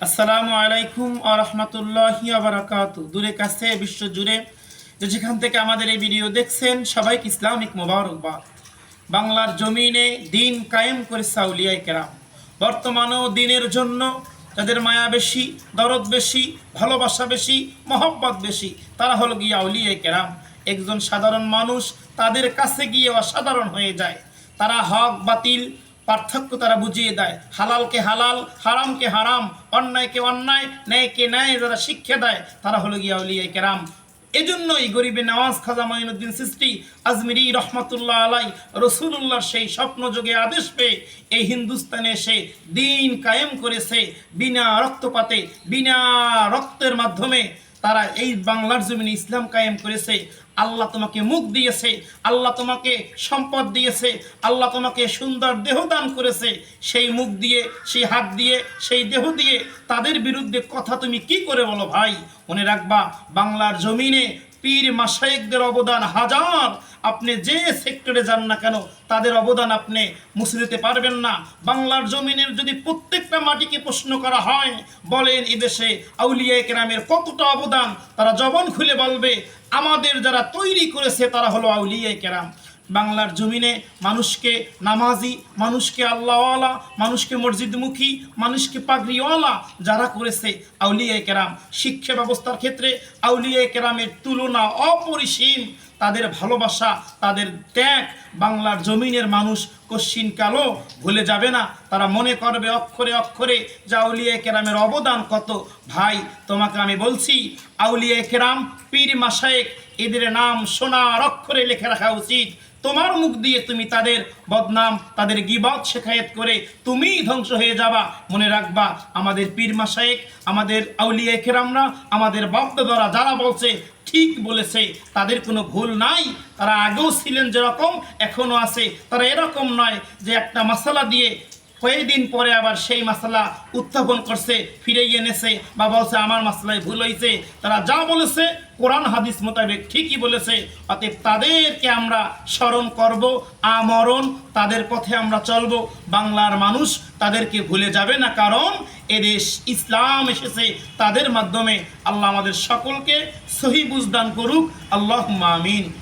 আসসালামু আলাইকুম ওয়া রাহমাতুল্লাহি ওয়া বারাকাতুহু। দূরে কাছে বিশ্ব জুড়ে যেখান থেকে আমাদের এই ভিডিও দেখছেন সবাইকে ইসলামিক মোবারকবাদ। বাংলার জমিনে দিন কায়েম করেছে আউলিয়ায়ে কেরাম। বর্তমানেও দিনের জন্য যাদের মায়া বেশি, দরদ বেশি, ভালোবাসা বেশি, মহব্বত বেশি, তারা হলো গিয়ে আউলিয়ায়ে কেরাম। একজন সাধারণ মানুষ তাদের কাছে গিয়ে অসাধারণ হয়ে যায়। তারা হক বাতিল পার্থক্য তারা বুঝিয়ে দেয়, হালালকে হালাল, হারামকে হারাম, অন্যায়কে অন্যায়, ন্যায়কে ন্যায় যারা শিক্ষা দেয় তারা হলো গিয়া আউলিয়ায়ে কেরাম। এজন্যই গরিবে নওয়াজ খাজা মাইনুদ্দিন চিশতি আজমিরি রহমতুল্লাহ আলাই রসুলুল্লাহর সেই স্বপ্ন যোগে আদেশ পেয়ে এই হিন্দুস্তানে এসে দিন কায়েম করেছে বিনা রক্তপাতে, বিনা রক্তের মাধ্যমে তারা এই বাংলার জমিনে ইসলাম কায়েম করেছে। আল্লাহ তোমাকে মুখ দিয়েছে, আল্লাহ তোমাকে সম্পদ দিয়েছে, আল্লাহ তোমাকে সুন্দর দেহ দান করেছে। সেই মুখ দিয়ে, সেই হাত দিয়ে, সেই দেহ দিয়ে তাদের বিরুদ্ধে কথা তুমি কি করে বলো ভাই? মনে রাখবা, বাংলার জমিনে পীর মাশায়েখদের অবদান হাজার। আপনি যে সেক্টরে যান না কেন তাদের অবদান আপনি মুছে দিতে পারবেন না। বাংলার জমিনের যদি প্রত্যেকটা মাটিকে প্রশ্ন করা হয়, বলেন এদেশে আউলিয়ায়ে কেরামের কতটা অবদান, তারা জবান খুলে বলবে আমাদের যারা তৈরি করেছে তারা হলো আউলিয়ায়ে কেরাম। বাংলার জমিনে মানুষকে নামাজি, মানুষকে আল্লাহওয়ালা, মানুষকে মসজিদমুখী, মানুষকে পাগড়িওয়ালা যারা করেছে আউলিয়ায়ে কেরাম। শিক্ষা ব্যবস্থার ক্ষেত্রে আউলিয়ায়ে কেরামের তুলনা অপরিসীম। তাদের ভালোবাসা, তাদের ত্যাগ বাংলার জমিনের মানুষ কশ্চিনকালও ভুলে যাবে না। তারা মনে করবে অক্ষরে অক্ষরে যে আউলিয়ায়ে কেরামের অবদান কত। ভাই, তোমাকে আমি বলছি, আউলিয়ায়ে কেরাম, পীর মাশায়েখ, এদের নাম সোনার অক্ষরে লিখে রাখা উচিত। তোমার মুখ দিয়ে তুমি তাদের বদনাম, তাদের গীবত শেখায়েত করে তুমিই ধ্বংস হয়ে যাবা। মনে রাখবা, আমাদের পীর মাশায়েখ, আমাদের আউলিয়ায়ে কেরামরা, আমাদের বাপ-দাদারা যারা বলছে ঠিক বলেছে, তাদের কোনো ভুল নাই। তারা আগেও ছিলেন যেরকম, এখনও আছে। তারা এরকম নয় যে একটা মাসালা দিয়ে কয়েকদিন পরে আবার সেই মাসালা উত্থাপন করছে, ফিরেই এনেছে বা বলছে আমার মাসালায় ভুল হয়েছে। তারা যা বলেছে কোরআন হাদিস মোতাবেক ঠিকই বলেছে। অতএব তাদেরকে আমরা স্মরণ করব, আমরণ তাদের পথে আমরা চলব। বাংলার মানুষ তাদেরকে ভুলে যাবে না, কারণ এদেশ ইসলাম এসেছে তাদের মাধ্যমে। আল্লাহ আমাদের সকলকে সহি বুঝদান করুক। আল্লাহুম্মা আমিন।